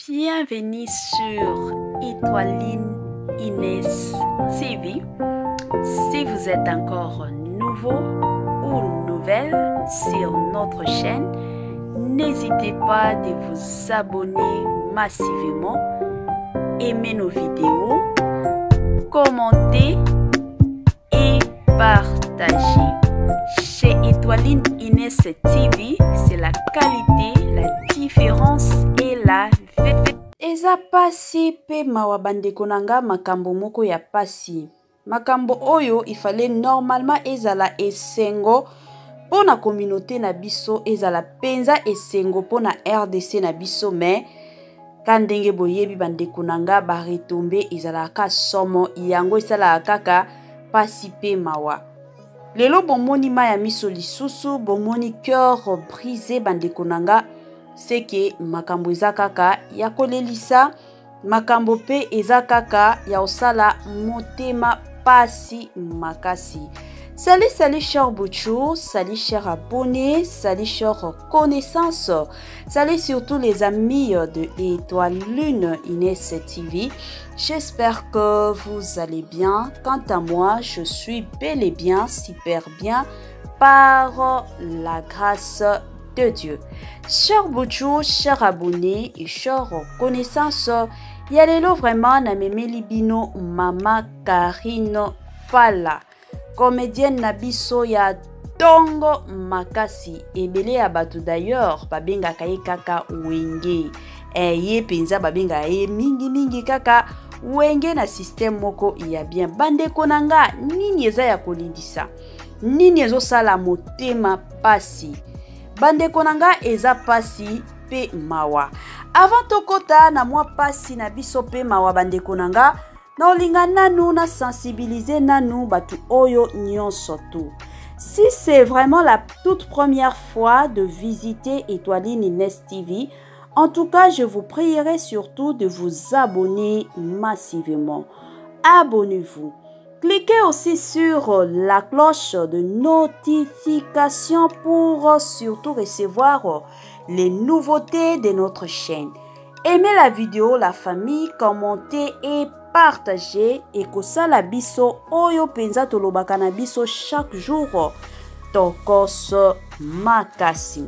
Bienvenue sur Étoiline Inès TV. Si vous êtes encore nouveau ou nouvelle sur notre chaîne, n'hésitez pas de vous abonner massivement, aimer nos vidéos, commenter et partager. Chez Étoiline Inès TV, c'est la qualité, la différence et la vérité. Eza pasi pe mawa bandeko nanga makambo moko ya pasi. Makambo oyo ifale normalement ezala esengo pona communauté na biso, ezala penza esengo pona RDC na biso, mais kandenge boyebi bandeko nanga ba retomber ezala ka somo yango esala kaka pasi pe mawa. Lelo bomoni maya miso lisusu, bomoni cœur brisé bandeko nanga, c'est que makambo eza kaka ya kolelisa, makambo pe eza kaka ya osala motema pasi makasi. Salut, salut cher Bouchou, salut cher abonnés, salut cher connaissances, salut surtout les amis de Étoiline Inès TV. J'espère que vous allez bien. Quant à moi, je suis bel et bien, super bien, par la grâce de Dieu. Cher Bouchou, cher abonnés et cher connaissances, yalelo vraiment na memeli bino Mama Karine Pala. Comédienne Nabiso ya tongo makasi ebele ya bato d'ailleurs babenga kaye kaka wenge ye penza babenga ye mingi kaka wenge na système moko ya bien. Bandeko nanga nini eza ya kolindisa, nini ezo sala motema pasi, bandeko nanga eza pasi pe mawa. Avant tokota na mwa pasi na biso pe mawa bandeko nanga, na olinga nanu na sensibiliser nanu batu oyo nyonso tu. Si c'est vraiment la toute première fois de visiter Étoiline Inès TV, en tout cas, je vous prierai surtout de vous abonner massivement. Abonnez-vous. Cliquez aussi sur la cloche de notification pour surtout recevoir les nouveautés de notre chaîne. Aimez la vidéo, la famille, commentez et partagez et kosala biso oyo penza tolobaka na biso chaque jour tokos makasi.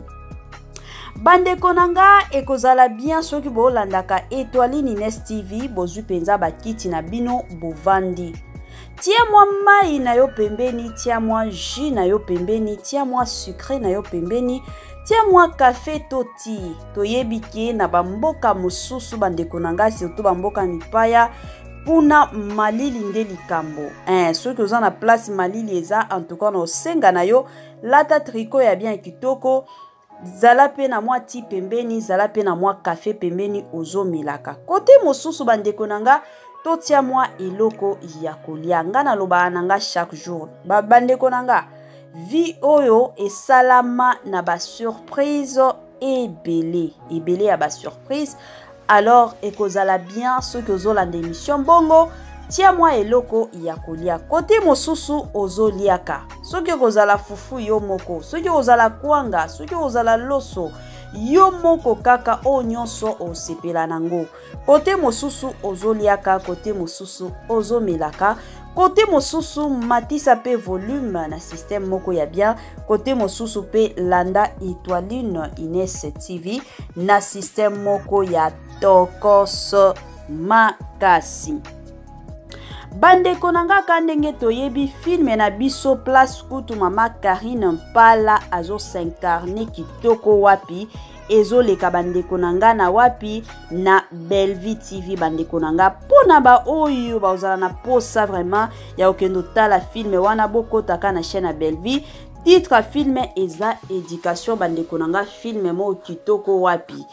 Bandeko nanga ekozala bien soki bolandaka Étoiline Inès TV bozwi penza bakiti na bino bovandi. Tia mwa mai na yo pembeni, tia mwa jus na yo pembeni, tia mwa sucré na yo pembeni, tia mwa café toti. Toyebike na bamboka mosusu bandeko nanga, surtout bamboka mipaya, puna malili nde likambo. Soki oza na place malili eza, en tout cas na osenga na yo, lata tricot ya bien kitoko, zala pe na mwa ti pembeni, zala pe na mwa café pembeni ozo milaka. Kote mosusu bandeko nanga, totia mwa eloko ya kolia. Nga na loba nanga chaque jour. Bandeko nanga, vi oyo esalama na ba surprise ebele ya ba surprise. Alors ekozala bien soki ozolanda émission bongo, tia mwa eloko ya kolia. Kote mosusu ozoliaka. Soki kozala fufu yo moko, soki kozala kwanga, soki kozala loso, yo moko kaka o nyonso osepela nango. Kote mosusu ozoliaka, kote mosusu ozomelaka, kote mosusu matisa pe volume na système moko ya bien, kote mosusu pe landa Étoiline Inès TV na système moko ya tokos makasi. Bandeko nanga kandenge toyebi filme na biso place kutu Mama Karine Pala azo s'incarner kitoko wapi ezo leka bandeko nanga na wapi na Bellevue TV bandeko nanga. Pona ba oyo ba ozala na posa vraiment ya okendo tala filme wana bokotaka na chaîne na Bellevue. Titre filme eza éducation bandeko nanga, filme mo kitoko wapi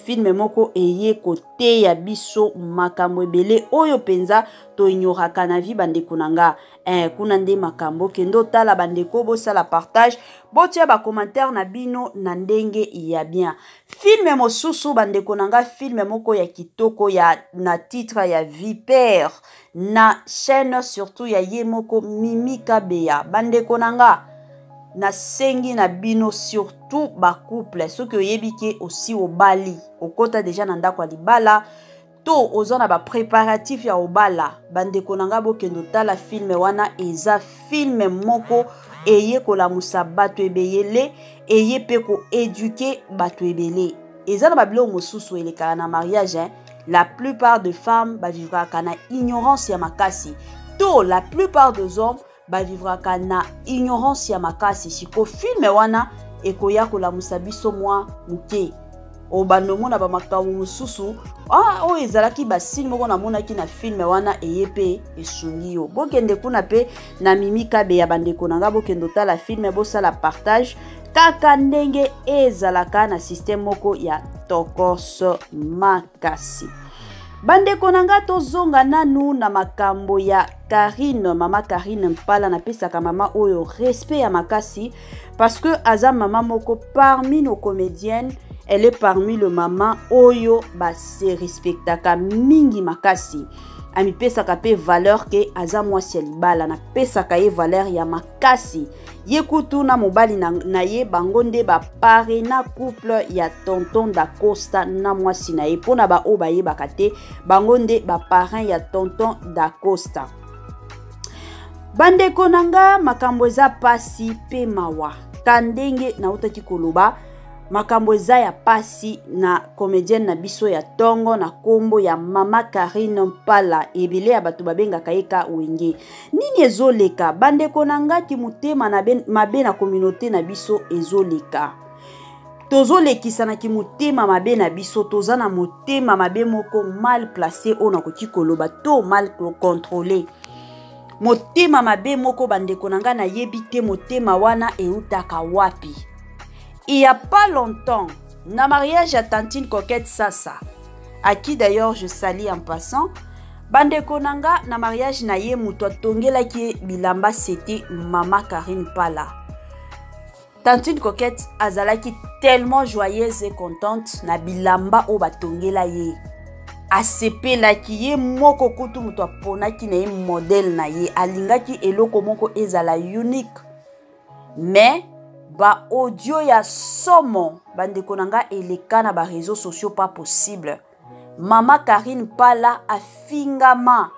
filme moko eye kote ya biso makambo ebele oyo penza to ignoraka na vi bandeko nanga. Kuna nde makambo kendo tala bandeko bosala partage, botia ba commentaire na bino na ndenge ya bien. Filme mosusu bandeko nanga, filme moko ya kitoko ya na titre ya Vipère na chaîne surtout ya ye moko Mimi Kabeya bandeko nanga. na sengi na bino surtout ba couple ceux que yebike aussi au bali au kota déjà na ndako libala to ozona ba préparatif ya obala bande konanga bokendo tala film wana eza film moko eye kola musa bato ebeyele eye pe ko éduquer bato ebele eza na babilo mosusu elekana na mariage hein? La plupart des femmes ba vivra kana ignorance ya makasi to la plupart des hommes ba vivra kana ignorance ya makasi siko film wana ekoya kola musa biso mwa muke o banomo na ba makamu mususu o ezalaki ba signe moko na mona ki na film wana eyepe esungiyo bokende kuna pe na mimika be ya bandeko nanga bokendo tala film bosala partage kaka ndenge ezalaka na système moko ya tokos makasi bandeko nanga tozonga nanu na makambo ya Karine mama Karine Mpala na pesaka mama oyo respect ya makasi parce que aza mama moko parmi nos comédiennes elle est parmi le maman oyo ba se respectaka mingi makasi ami pesaka pe valeur ke aza mwasi ya libala na pesaka ye valeur ya makasi ye kutu na mobali na ye bango nde ba pare na couple ya tonton da Costa na mwasi na ye pona ba o ba ye bakate bango nde ba parrain ya tonton da Costa bandeko nanga makambo eza pasi pe mawa kandenge na utaki koloba makambo eza ya pasi na comédienne na biso ya tongo na kombo ya mama Karine Mpala ebele ya bato babengaka eka wenge nini ezoleka bandeko nanga ki mutema na mabe na communauté na biso ezoleka tozolekisa na ki mutema mabe na biso toza na mutema mabe moko mal placé ona koti koloba to mal contrôlé motema mabe moko bandeko nanga na yebite motema wana eutaka wapi. Il y a pas longtemps, na mariage à Tantine Coquette Sasa, à qui d'ailleurs je salue en passant, bandeko nanga na mariage na ye muto tongela ki bilamba c'était mama Karine Mpala. Tantine Coquette azalaki tellement joyeuse et contente na bilamba o batongela ye. Asepela ki ye moko kutu muto pona ki na ye modèle na ye alingaki eloko moko ezala unique. Mais ba audio ya somo bandeko nanga eleka na ba réseaux sociaux pas possible. Mama Karine Mpala afingama.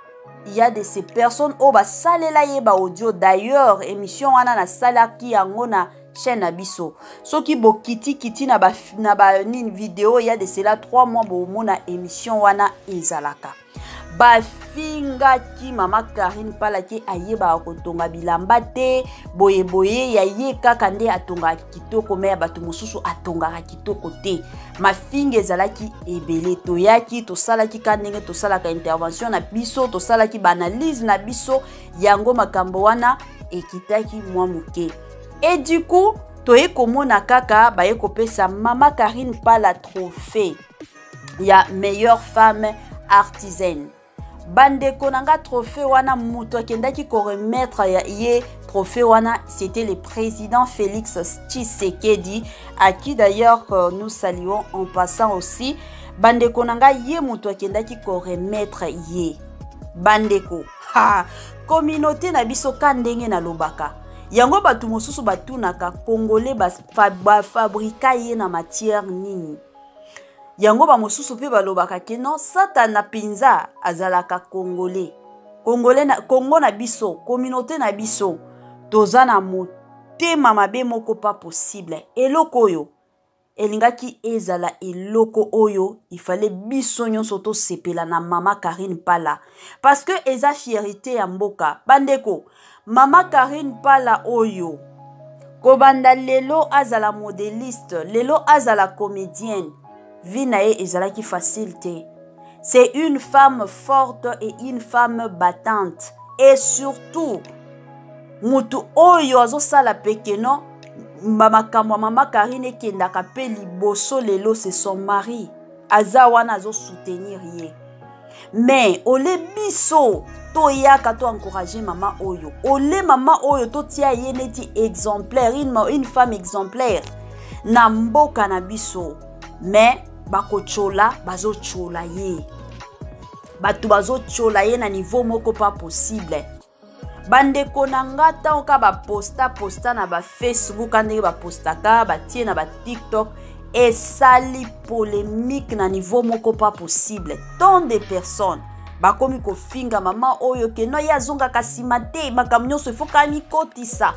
Il y a de ces personnes au ba salela ye ba audio d'ailleurs émission wana na salaki yango na chaîne abiso. Soki bo kiti na ba ni vidéo il y a de cela 3 mois bo mona émission wana ezalaka. Ba finga ki mama Karine Mpala ki ayeba kotonga bilamba te boye ya ye kaka nde atonga kitoko me bato mosusu atonga kitoko te ma finga ezalaki ebele to yaki to salaki kanenge to salaka intervention na biso to salaki analyse na biso yango makambo wana ekitaki mwa muke et du coup to ekomona kaka ba ekopesa mama Karine Mpala trophée ya meilleure femme artisane. Bandeko nanga trophée wana muto akendaki ko remettre ya ye trophée wana c'était le président Félix Tshisekedi à qui d'ailleurs nous saluons en passant aussi bandeko nanga ye muto akendaki ko remettre ye bandeko ha communauté na biso kandenge na lobaka yango batu mosusu batunaka congolais ba fabrika ye na matière nini yango ba mosusu pe balobaka ke non satana pinza azalaka congolais na Congo na biso communauté na biso toza na motema mabe moko pas possible eloko oyo elingaki ezala eloko oyo il fallait biso nyonso to sepela na mama Karine Mpala parce que eza fierté ya mboka bandeko mama Karine Mpala oyo kobanda lelo azala modéliste lelo azala comédienne vie na ye ezalaki facile te. C'est une femme forte et une femme battante. Et surtout, mutu oyo azosala pekeno makamwa mama Karine kendaka pe liboso lelo c'est son mari. Aza wana azo soutenir ye. Mais ole biso to yaka to encourager mama oyo. Ole mama oyo to tia ye neti exemplaire, une femme exemplaire. Na mboka na biso. Mais bako chola bazo chola ye batu bazo chola ye na niveau moko pas possible bandeko na nga tanka ba posta na ba Facebook ndenge ba postaka ba tie na ba TikTok et sali polémique na niveau moko pas possible. Tant de personnes bakomi ko finga mama oyo ke no yazonga kasima te makambo nyonso il faut kami kotisa.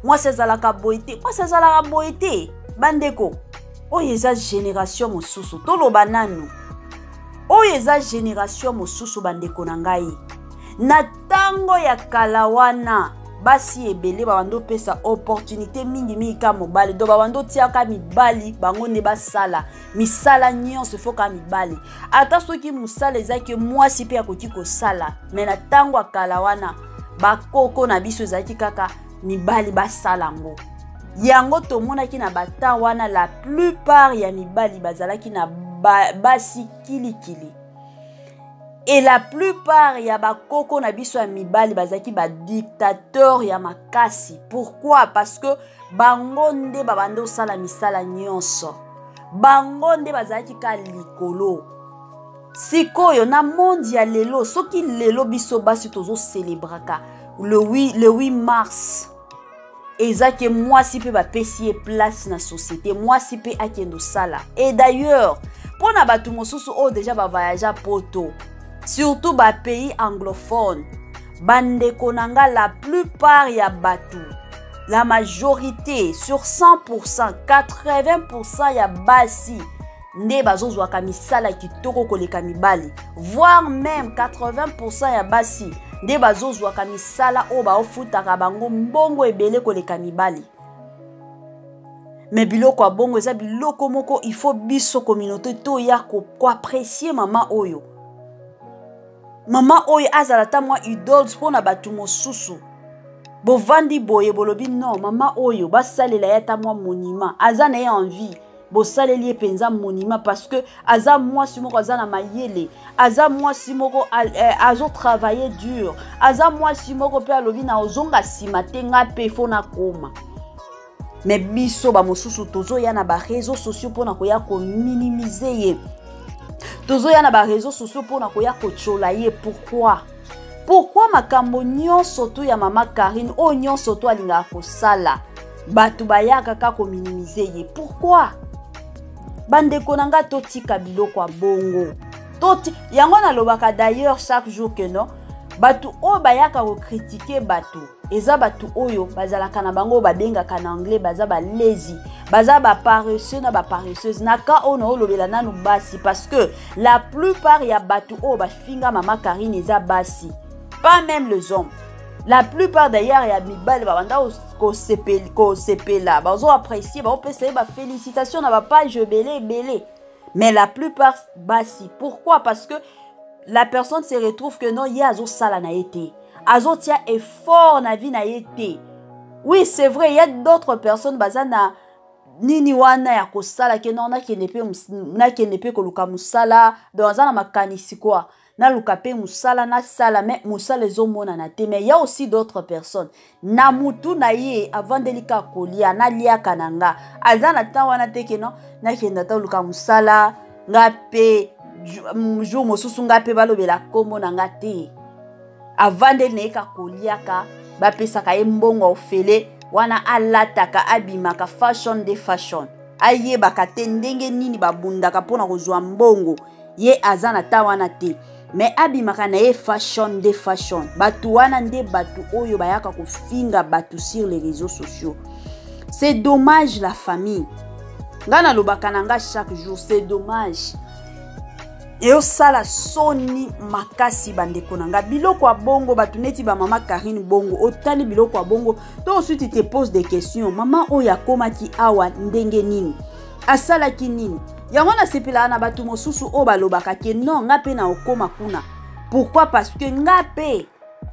Moi c'est zalaka boité, moi c'est zalaka boité. Bandeko oyo eza génération mosusu toloba nanu. Oyo eza génération mosusu bandeko na ngai. Na tango ya kalawana basi ebele babando pesa opportunité mingi ka mobali do babando tiaka mibali bango ne basala misala nyonso foka mibali ata soki musala ezaki mwasi pe akoki kosala mais na tango ya kalawana bakoko na biso ezaki kaka mibali basala ngo yango tomonaki na bata wana la plupart ya mibali bazalaki na basi kilikili. Et la plupart ya bakoko na biso ya mibali bazaki ba dictateur ya makasi. Pourquoi? Parce que bango nde babando sala misala nyonso. Bango nde bazaki ka likolo. Sikoyo na monde ya lelo soki lelo biso basi tozo célébraka le 8 mars. Ezake mwasi pe ba pesi place na société, mwasi pe akendo sala. Et d'ailleurs, pour na batu mosusu o déjà ba voyager poto. Surtout ba pays anglophone. Bandeko nanga la plupart ya batu. La majorité sur 100%, 80% ya basi nde bazozwaka misala kitoko koleka mibali. Voire même 80% ya basi nde bazozwaka misala o ba ofutaka bango mbongo ebele koleka mibali. Mais biloko bongo eza biloko moko il faut biso communauté to ya ko apprécier mama oyo. Mama oyo azalata mwa idols pona batu mosusu. Bovandi boye bolobi non mama oyo basalela yata mwa monument. Aza na ye envie. Bosaleli ye penza monument parce que aza mwa simoko aza na mayele. Aza mwa simoko azo travailler dur. Aza mwa simoko pe alobi na ozonga sima te nga pe fona koma. Mais biso ba mosusu tozo ya na ba réseaux sociaux pona koya ko minimiser ye. Tozo ya na ba réseaux sociaux pona koya ko chola ye. Pourquoi? Pourquoi makambo nyonso to ya mama Karine o nyonso to alinga ko sala batu bayaka ka ko minimiser ye? Pourquoi? Bandeko nanga totika biloko bongo. Toti yango na lobaka d'ailleurs chaque jour que non batu o bayaka ko critiquer batu. Eza batu oyo bazalaka na bango babengaka na anglais baza ba lazy, baza ba paresseux na ba paresseuse naka ono lobela nanu basi parce que la plupart ya batu o ba finga mama Karine eza basi. Pas même les hommes. La plupart d'ailleurs ya mibali babanda ko sepela bazo apprécier ba opesa ba félicitations na ba page belé. Mais la plupart basi. Pourquoi? Parce que la personne se retrouve que non ya azo sala na été. Azo tia effort na vie na été. Oui, c'est vrai, il y a d'autres personnes bazana nini wana ya kosala ke non na kenepe ko luka musala dans na makanisi quoi. Na luka pe musala na sala mais musala ezomona na te. Mais il y a aussi d'autres personnes. Na mutu na ye avant de lika kolia na lia kananga. Azana ta wana te ke non na kenda ta luka musala ngape jour mosusu ngape balobela kombo na ngate. Avant de neka koliaka ba pesa ka mbongo ofele wana alataka abimaka fashion de fashion aye bakate ndenge nini babundaka pona kozwa mbongo ye azana ta wana te mais abimaka na ye fashion de fashion batu wana nde batu oyo bayaka kofinga batu sur les réseaux sociaux. C'est dommage la famille ngana lobaka nanga chaque jour, c'est dommage. Et au sala soni makasi bandeko nanga biloko wa bongo batu neti ba mama Karine bongo otali biloko wa bongo to ensuite te pose des questions mama oya komaki awa ndenge nini asala ki nini yango na sepela na batu mosusu o balobaka ke non ngape na okoma kuna. Pourquoi? Parce que ngape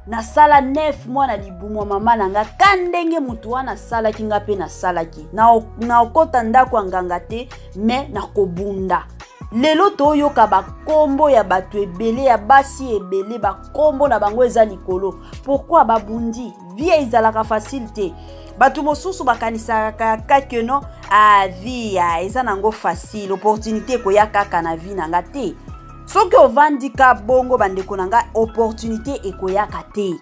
na sala 9 mois na libumu mama nanga kandenge mutu wana sala ki ngape na sala ki na okota ndako nganga te mais na kobunda. Lelo toyo ka ba kombo ya batu ebele ya basi ebele ba kombo na bango eza likolo. Pourquoi babundi? Vie ezalaka facilité. Batu mosusu bakanisa kaka que non a vie ya eza nango facile, opportunité ko ya kaka na vie nanga te. Soki ovandika bongo bandeko nanga opportunité ekoyaka te.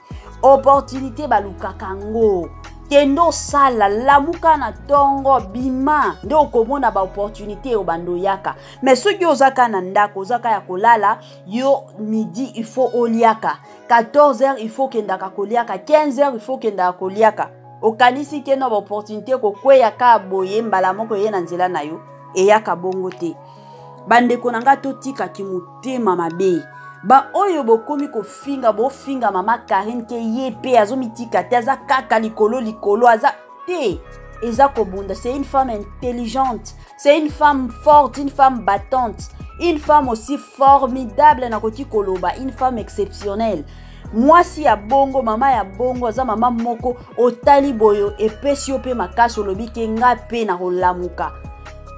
opportunité balukaka ngo kendo sala lamuka na tongo bima nde okomona ba opportunité o bando yaka mais soki ozaka na ndako ozaka ya kolala yo midi il faut oliaka 14h il faut kendaka koliaka 15h il faut kendaka koliaka okanisi keno ba opportunité ko kweyaka boye mbala moko ye na nzela na yo eyaka bongo te bandeko nanga totika kimutema mabe ba oyo bokomi ko finga bo finga mama Karine ke yepe azomitika te aza kaka likolo aza te eza kobunda. C'est une femme intelligente, c'est une femme forte, une femme battante, une femme aussi formidable na koti koloba, une femme exceptionnelle. Moi si ya bongo mama ya bongo aza mama moko otali boyo epesi yo pe makasi olobi ke nga pe na kolamuka.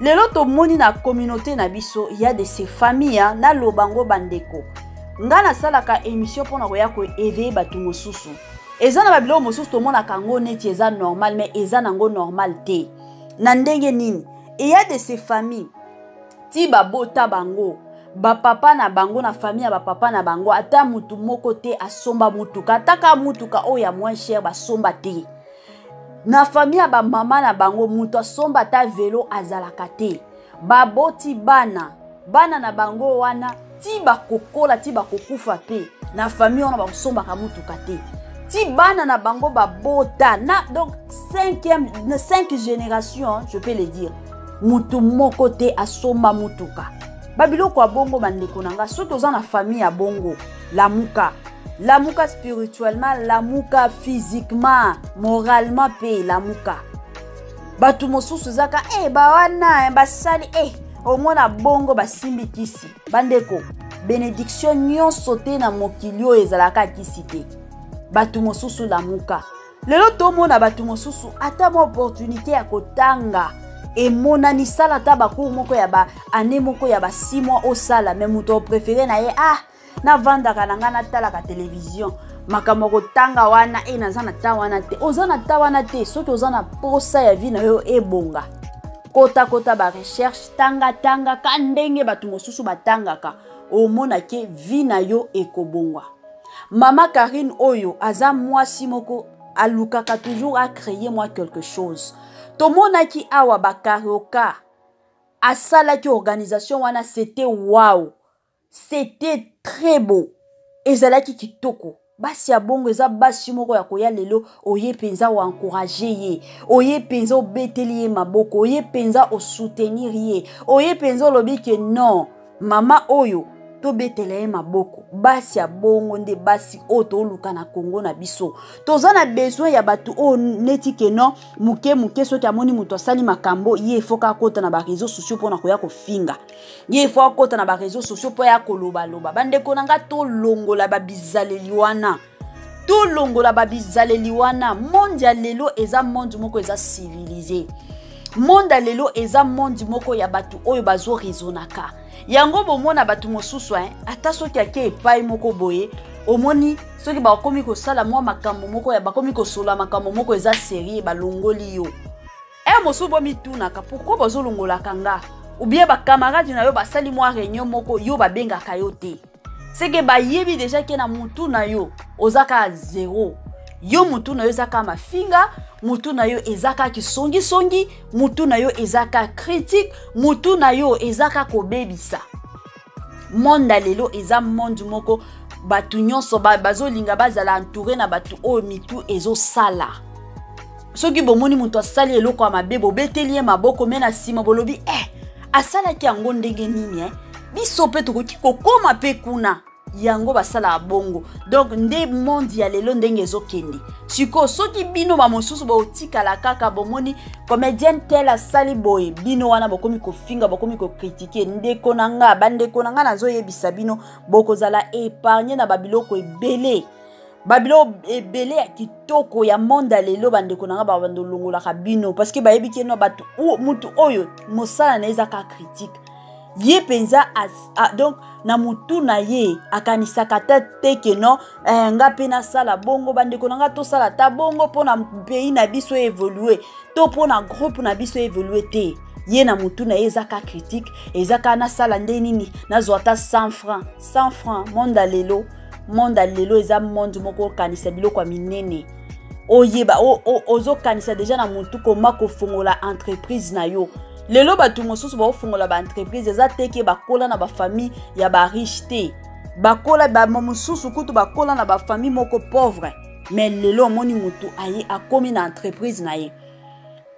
Lelo to moni na communauté na biso il y a de ces familles na lobango bandeko. Nga na salaka émission pona koya ko éveiller batu mosusu. Eza na babilo mosusu to mona kango neti eza normal mais eza nango normal te. Na ndenge nini? Il y a de ces familles ti babota bango. Ba papa na bango na famille ba papa na bango ata mutu moko te asomba mutuka ataka mutuka oya moins cher ba somba te. Na famille ba mama na bango mutu asomba ta vélo azalaka te. Baboti bana na bango wana ti bakokola ti bakokufa pe na famille ona ba somba ka mutuka te. Ti bana na bango babota na donc 5 génération je peux le dire. Mutu moko te asomba mutuka. Babilo kwa bongo bandeko nanga soki oza na famille ya bongo lamuka spirituellement lamuka physiquement moralement pe lamuka batu mosusu zaka bawana basali omona bongo basimbi kisi bandeko bénédiction nyonso te na mokili oyo ezalaka kisi te batu mosusu lamuka lelo tomona batu mosusu ata mo opportunité ya kotanga et mon anisala tabakou moko ya ba ane moko ya ba 6 mois au sala mais muto préféré na ye na vanda kananga na tala ka télévision makamoko tanga wana nazana ta wana te ozana ta wana te soki ozana posa ya vie na yo ebonga kota ba recherche tanga ka ndenge batu mosusu batangaka omona ke vie na yo ekobongwa. Mama Karine oyo aza mwasi moko alukaka toujours à créer moi quelque chose. Tomonaki awa bakaroka asalaki organisation wana c'était wow, c'était très beau ezalaki kitoko basi ya bongo eza basi moko ya koya lelo oye penza o encourager ye oye penza o beteli ye maboko oye penza o soutenir ye oye penza lobi ke non mama oyo to betele maboko basi ya bongo nde basi o to luka na Congo na biso toza na besoin ya batu o neti ke non muke soki amoni muto asali makambo ye foka kota na ba réseaux sociaux pona koya ko finga ye foka kota na ba réseaux sociaux po ya koloba loba bandeko nanga to longola ba bizaleli wana to longola ba bizaleli wana monde ya lelo eza monde moko eza civilisé monde ya lelo eza monde moko ya batu oyo bazo raisonnaka yango bomona batu mosusu ata soki ake epai moko boye omoni soki bakomi ko sala mwa makambo moko ya bakomi ko sola makambo moko eza série balongoli yo mosusu bomitunaka pourquoi bazolongola kanga ou bien ba camarade na yo basali mwa réunion moko yo babengaka yo te c'est que bayebi déjà ke na mutu na yo ozaka zéro yo mutu na yo ezaka mafinga mutu na yo ezaka kisongi mutu na yo ezaka critique mutu na yo ezaka kobebisa monde lelo eza monde moko batu nyonso bazolinga bazala entouré na batu o mitu ezo sala soki bomoni mutu asali eloko ya mabe bobeteli maboko mena sima bolobi asalaki yango ndenge nini biso pe tokoki kokoma pe kuna yango basala bongo donc nde monde ya lelo ndenge ezokende siko soki bino ba mosusu ba otikala kaka bomoni comédienne tel asali boye bino wana bokomi ko finga bokomi ko critiquer ndeko nanga bandeko nanga nazoyebisa bino bokozala épargner na babiloko ebele babilo ebele ya kitoko ya monde ya lelo bandeko nanga bandolongola ka bino parce que bayebi ke no batu mutu oyo mosala na ezaka critique ye penza donc na mutu na ye akanisaka te ke non nga pena sala bongo bandeko nanga to sala ta bongo pona pays na biso évoluer to pona groupe na biso évoluer te ye na mutu na ye ezaka critique ezaka na sala nde nini na zwata 100 francs monde lelo monde lelo eza monde moko kanisa biloko minene oyeba ozo kanisa déjà na muntu koma ko fongola entreprise na yo lelo batu mosusu ba fongola ba entreprise eza teke bakola na ba famille ya ba riche te bakola ba mosusu kutu bakola na ba famille moko pauvre mais lelo moni mutu aye akomi na entreprise na ye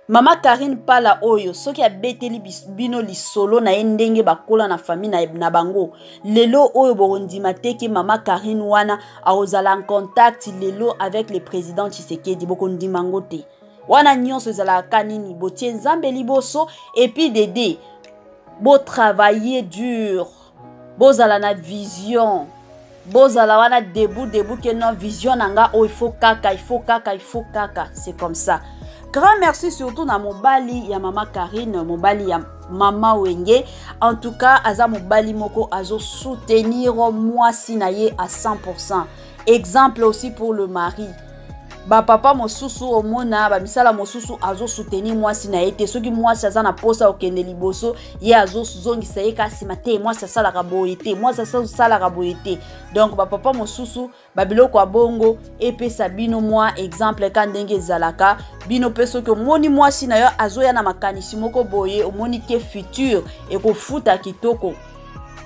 Mama Karine Pala oyo soki abeteli bino lisolo na ye ndenge bakola na famille na bango lelo oyo borondima teke Mama Karine wana aozala en contact lelo avec le président Tshisekedi bokondima ngo te wana nyonso ezala kanini botie nzambe liboso et puis Dédé bo travailler dur bozala na vision bozala wana debout que non vision nanga oh il faut kaka c'est comme ça. Grand merci surtout na mobali ya Mama Karine, mobali ya Mama Wenge. En tout cas, aza mobali moko azo soutenir mwasi na ye à 100%. Exemple aussi pour le mari. Ba papa mosusu omona ba misala mosusu azo soutenir mwasi na ye te soki mwasi aza na posa okende liboso ye azo zongisa ye kasi mate mwasi asala kaboyete mwasi asala kaboyete donc ba papa mosusu ba biloko abongo epesa bino mwa exemple ka ndenge zalaka bino peso ke moni mwasi na yo azo ya na makanisi moko boye omoni ke futur e ko futa kitoko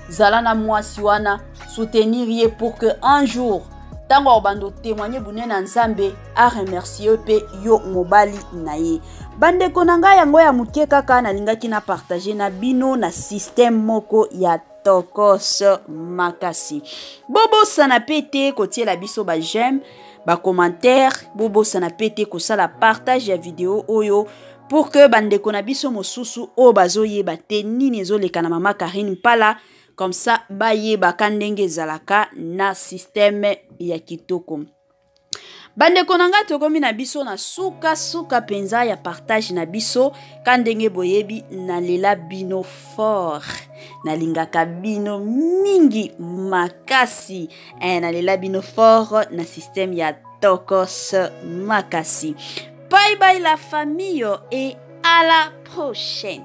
zala na mwasi wana soutenir ye pour que un jour tango obando témoigner bunene na nzambe a remercier pe yo mobali na ye bande konanga yango ya muke kaka na lingaki na partager na bino na système moko ya tokos makasi bobo sana pete kotiela biso ba j'aime ba commentaire bobo sana pete ko sala partage ya vidéo oyo pour que bande kona biso mosusu o bazoyeba te nini ezoleka na Mama Karine Pala. Comme ça, baye bakandenge zalaka na système ya kitoko. Bande konanga tokomi na biso na suka penza ya partage na biso kandenge boyebi na lela bino fort na lingaka bino mingi makasi na lela bino fort na système ya tokos makasi. Bye bye la famille et à la prochaine.